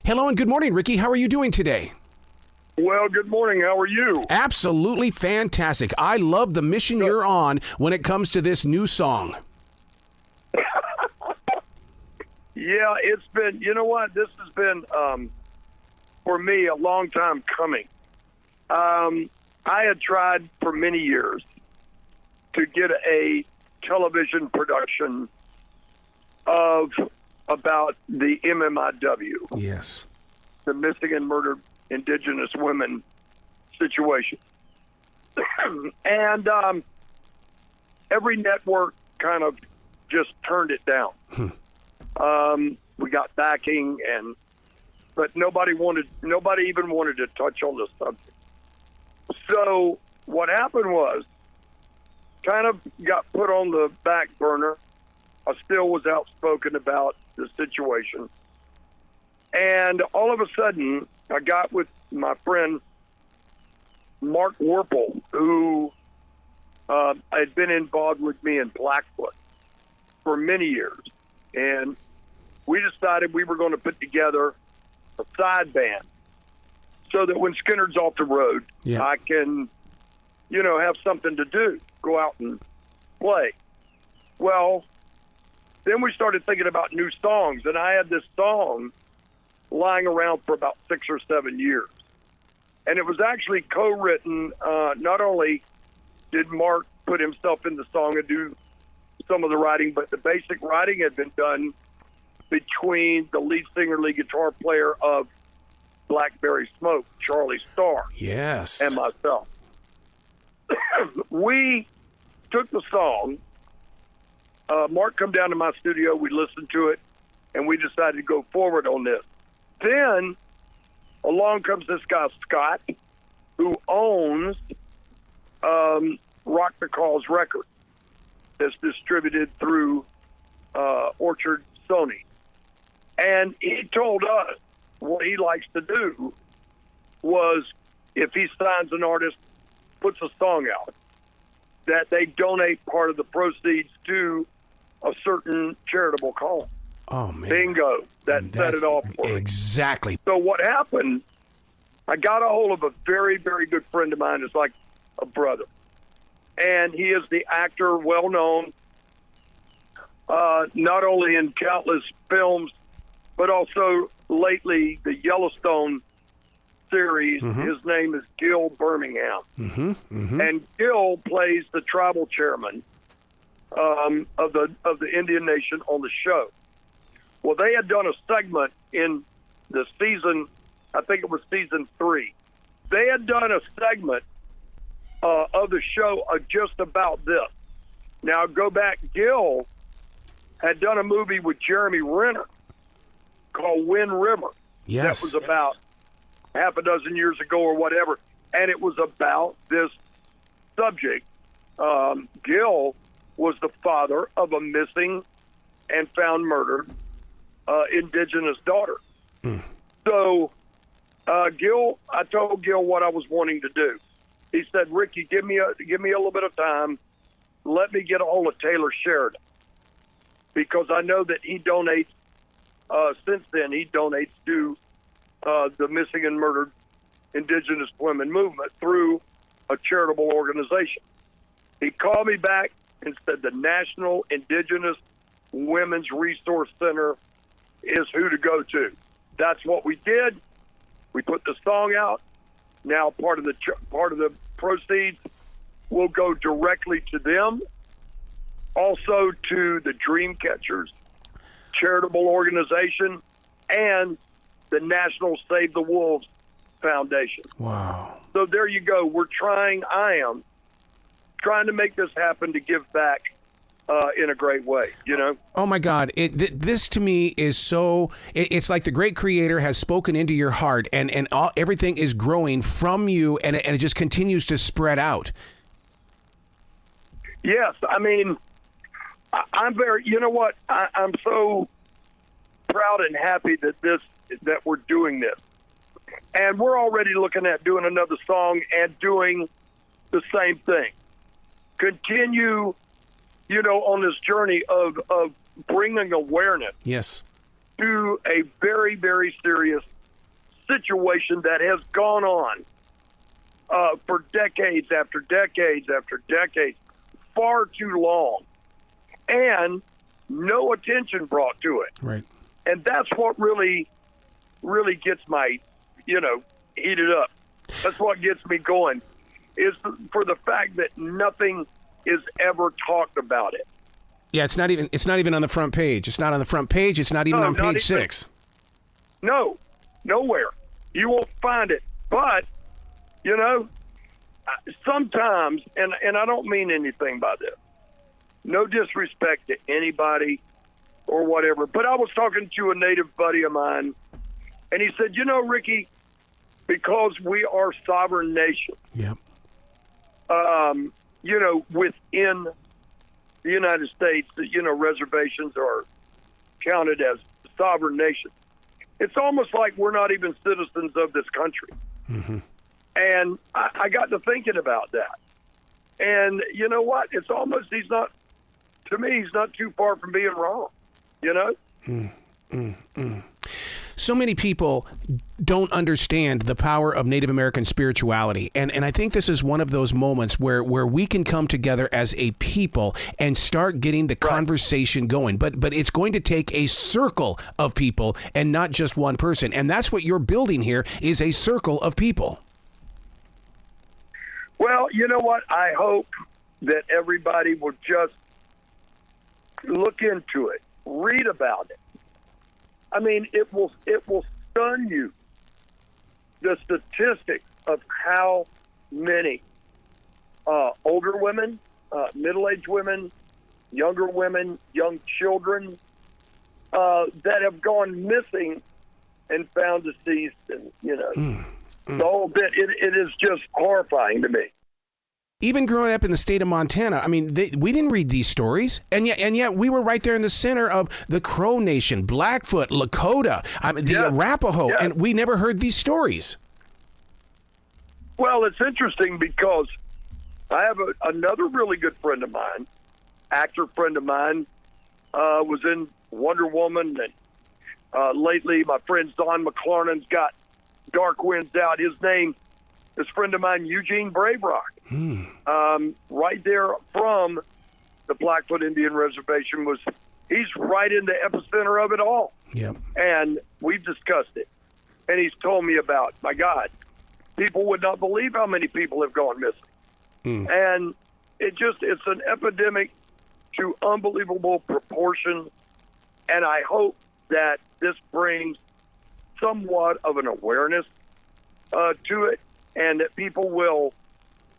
Hello and good morning, Rickey. How are you doing today? Well, good morning. How are you? Absolutely fantastic. I love the mission you're on when it comes to this new song. Yeah, it's been, you know what? This has been, for me, a long time coming. I had tried for many years to get a television production of about the MMIW. Yes. The missing and murdered Indigenous women situation. And every network kind of just turned it down. We got backing, but nobody even wanted to touch on the subject. So what happened was, kind of got put on the back burner. I still was outspoken about the situation. And all of a sudden, I got with my friend Mark Warple, who had been involved with me in Blackfoot for many years. And we decided we were going to put together a side band so that when Skynyrd's off the road, I can, have something to do, go out and play. Well, then we started thinking about new songs, and I had this song lying around for about 6 or 7 years. And it was actually co-written. Not only did Mark put himself in the song and do some of the writing, but the basic writing had been done between the lead singer, lead guitar player of Blackberry Smoke, Charlie Starr, yes, and myself. We took the song. Mark come down to my studio. We listened to it, and we decided to go forward on this. Then along comes this guy, Scott, who owns Rock the Cause Records. That's distributed through Orchard Sony. And he told us what he likes to do was, if he signs an artist, puts a song out, that they donate part of the proceeds to a certain charitable cause. Oh, man. Bingo. That set it off for me. Exactly. So what happened, I got a hold of a very, very good friend of mine. It's like a brother. And he is the actor, well-known, not only in countless films, but also lately the Yellowstone series. Mm-hmm. His name is Gil Birmingham. Mm-hmm. Mm-hmm. And Gil plays the tribal chairman of the Indian Nation on the show. Well, they had done a segment in the season, I think it was season 3. They had done a segment of the show just about this. Now, go back, Gil had done a movie with Jeremy Renner called Wind River. Yes. That was about half a dozen years ago or whatever, and it was about this subject. Gil was the father of a missing and found murdered Indigenous daughter. So Gil, I told Gil what I was wanting to do. He said, "Rickey, give me a little bit of time. Let me get a hold of Taylor Sheridan, because I know that he donates. Since then, he donates to the missing and murdered Indigenous women movement through a charitable organization." He called me back and said the National Indigenous Women's Resource Center is who to go to. That's what we did. We put the song out. Now part of the proceeds will go directly to them, also to the Dreamcatchers charitable organization and the National Save the Wolves Foundation. Wow. So there you go. I am trying to make this happen to give back in a great way, Oh, my God. This to me is so, it's like the great creator has spoken into your heart, and everything is growing from you, and it just continues to spread out. Yes. I mean, I'm very, I'm so proud and happy that we're doing this. And we're already looking at doing another song and doing the same thing. Continue, on this journey of bringing awareness yes. to a very, very serious situation that has gone on for decades after decades after decades, far too long, and no attention brought to it. Right. And that's what really gets my, heated up. That's what gets me going, is for the fact that nothing is ever talked about it. Yeah, it's not even on the front page. It's not on the front page. It's not even on page 6. No, nowhere. You won't find it. But, sometimes, and I don't mean anything by this, no disrespect to anybody or whatever, but I was talking to a native buddy of mine, and he said, Ricky, because we are sovereign nation, yep. Within the United States, reservations are counted as sovereign nations. It's almost like we're not even citizens of this country. Mm-hmm. And I got to thinking about that. And you know what? It's almost, he's not too far from being wrong, So many people don't understand the power of Native American spirituality. And I think this is one of those moments where we can come together as a people and start getting the conversation going. But it's going to take a circle of people and not just one person. And that's what you're building here, is a circle of people. Well, you know what? I hope that everybody will just look into it, read about it. I mean, it will stun you, the statistics of how many older women, middle-aged women, younger women, young children that have gone missing and found deceased, and the whole bit. It is just horrifying to me. Even growing up in the state of Montana, I mean, we didn't read these stories, and yet we were right there in the center of the Crow Nation, Blackfoot, Lakota, the Arapaho, and we never heard these stories. Well, it's interesting because I have another really good friend of mine, actor friend of mine, was in Wonder Woman, and lately my friend Don McLarnon's got Dark Winds out. His name, this friend of mine, Eugene Brave Rock, right there from the Blackfoot Indian Reservation, he's right in the epicenter of it all. Yep. And we've discussed it. And he's told me about, my God, people would not believe how many people have gone missing. And it's an epidemic to unbelievable proportions. And I hope that this brings somewhat of an awareness to it, and that people will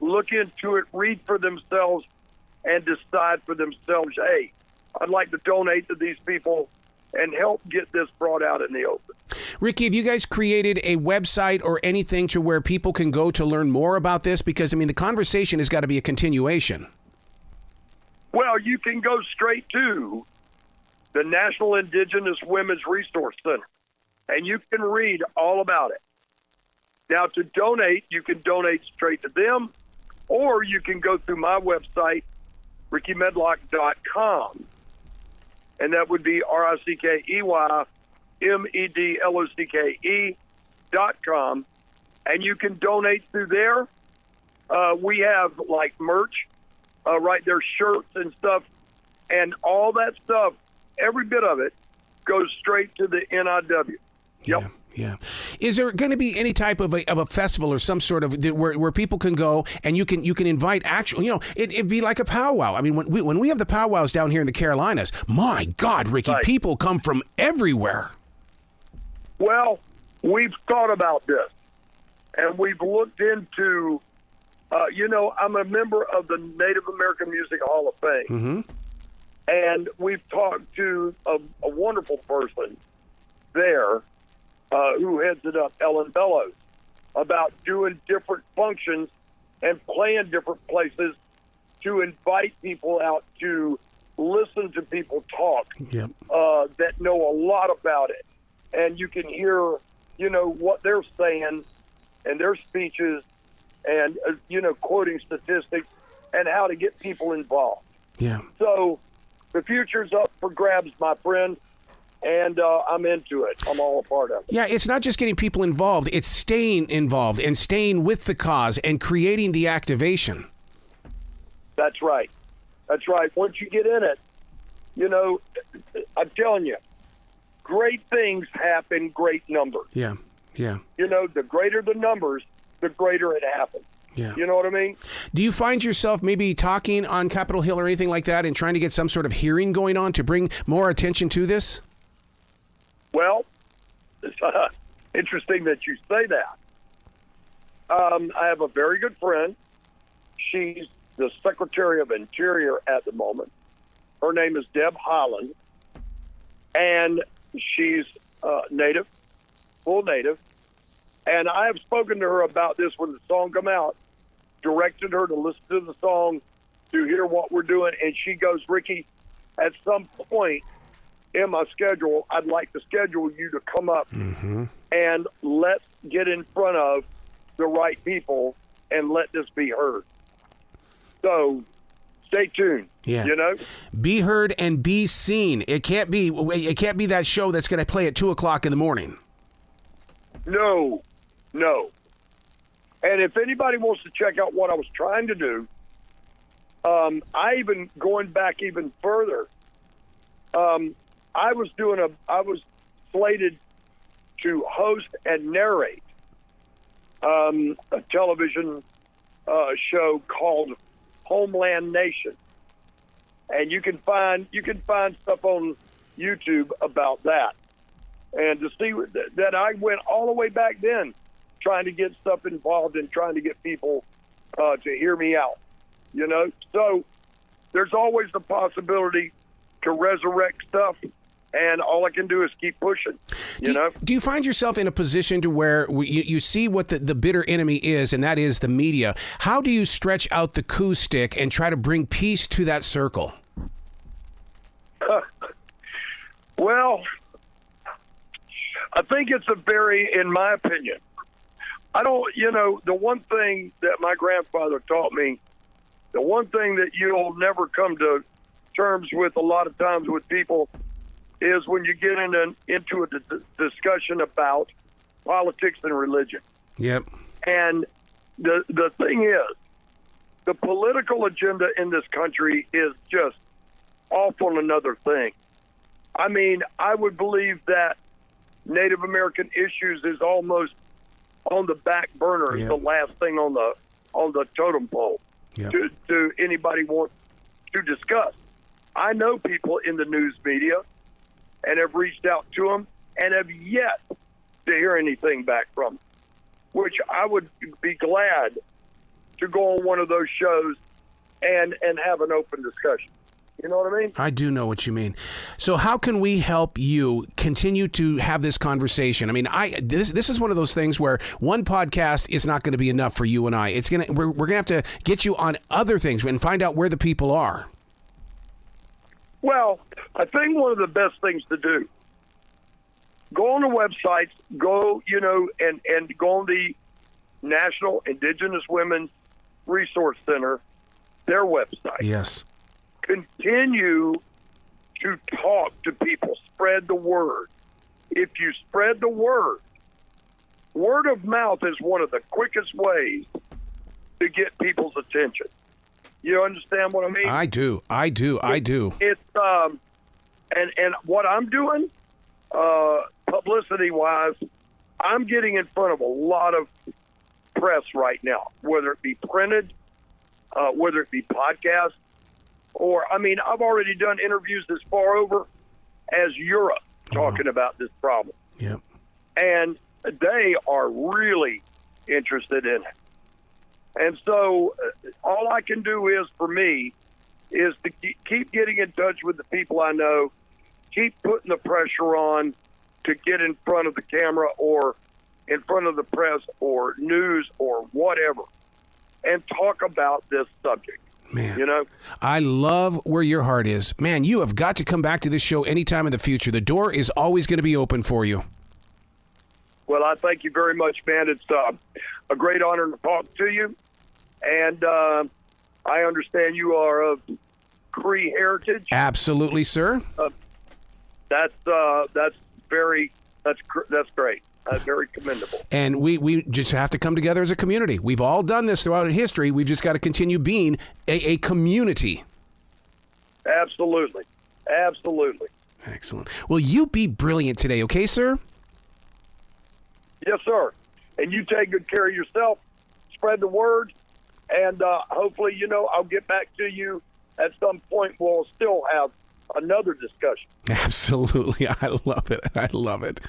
look into it, read for themselves, and decide for themselves, hey, I'd like to donate to these people and help get this brought out in the open. Rickey, have you guys created a website or anything to where people can go to learn more about this? Because, I mean, the conversation has got to be a continuation. Well, you can go straight to the National Indigenous Women's Resource Center, and you can read all about it. Now, to donate, you can donate straight to them, or you can go through my website, RickeyMedlocke.com, and that would be RickeyMedlocke.com, and you can donate through there. We have, like, merch, right there, shirts and stuff, and all that stuff, every bit of it, goes straight to the NIW. Yep. Yeah. Is there going to be any type of a festival or some sort of where people can go and you can invite actual, it'd be like a powwow. I mean, when we have the powwows down here in the Carolinas, my God, Rickey, people come from everywhere. Well, we've thought about this, and we've looked into, I'm a member of the Native American Music Hall of Fame, and we've talked to a wonderful person there, who heads it up, Ellen Bellows, about doing different functions and playing different places to invite people out to listen to people talk that know a lot about it. And you can hear, what they're saying and their speeches and, quoting statistics and how to get people involved. Yeah. So the future's up for grabs, my friend. and I'm into it. I'm all a part of it. Yeah, it's not just getting people involved. It's staying involved and staying with the cause and creating the activation. That's right. That's right. Once you get in it, you know, I'm telling you, great things happen, great numbers. Yeah, yeah. You know, the greater the numbers, the greater it happens. Yeah. You know what I mean? Do you find yourself maybe talking on Capitol Hill or anything like that and trying to get some sort of hearing going on to bring more attention to this? Well, it's interesting that you say that. I have a very good friend. She's the Secretary of Interior at the moment. Her name is Deb Holland, and she's Native, full Native. And I have spoken to her about this when the song come out, directed her to listen to the song, to hear what we're doing, and she goes, Rickey, at some point in my schedule, I'd like to schedule you to come up and let's get in front of the right people and let this be heard. So stay tuned. Yeah. You know? Be heard and be seen. It can't be that show that's going to play at 2:00 in the morning. No. And if anybody wants to check out what I was trying to do, I even going back even further. I was slated to host and narrate a television show called Homeland Nation, and you can find stuff on YouTube about that. And to see that I went all the way back then, trying to get stuff involved and trying to get people to hear me out. You know, so there's always the possibility to resurrect stuff. And all I can do is keep pushing, you know? Do you find yourself in a position to where you see what the bitter enemy is, and that is the media? How do you stretch out the coup stick and try to bring peace to that circle? Well, I think it's in my opinion, the one thing that my grandfather taught me, the one thing that you'll never come to terms with a lot of times with people is when you get into a discussion about politics and religion. Yep. And the thing is, the political agenda in this country is just off on another thing. I mean, I would believe that Native American issues is almost on the back burner, Yep. the last thing on the totem pole. Yep. To anybody want to discuss. I know people in the news media and have reached out to them and have yet to hear anything back from them, which I would be glad to go on one of those shows and have an open discussion. You know what I mean? I do know what you mean. So how can we help you continue to have this conversation? I mean, this is one of those things where one podcast is not going to be enough for you and I. We're going to have to get you on other things and find out where the people are. Well, I think one of the best things to do, go on the websites, and go on the National Indigenous Women's Resource Center, their website. Yes. Continue to talk to people, spread the word. If you spread the word of mouth is one of the quickest ways to get people's attention. You understand what I mean? I do. It's and what I'm doing, publicity-wise, I'm getting in front of a lot of press right now, whether it be printed, whether it be podcast, or, I mean, I've already done interviews as far over as Europe talking about this problem. Yep. And they are really interested in it. And so all I can do is, for me, is to keep getting in touch with the people I know, keep putting the pressure on to get in front of the camera or in front of the press or news or whatever and talk about this subject. Man, you know, I love where your heart is. Man, you have got to come back to this show anytime in the future. The door is always going to be open for you. Well, I thank you very much, man. It's a great honor to talk to you. And I understand you are of Cree heritage. Absolutely, sir. That's great. Very commendable. And we just have to come together as a community. We've all done this throughout history. We've just got to continue being a community. Absolutely. Excellent. Well, you be brilliant today, okay, sir? Yes, sir. And you take good care of yourself. Spread the word. And hopefully, I'll get back to you at some point. We'll still have another discussion. Absolutely. I love it.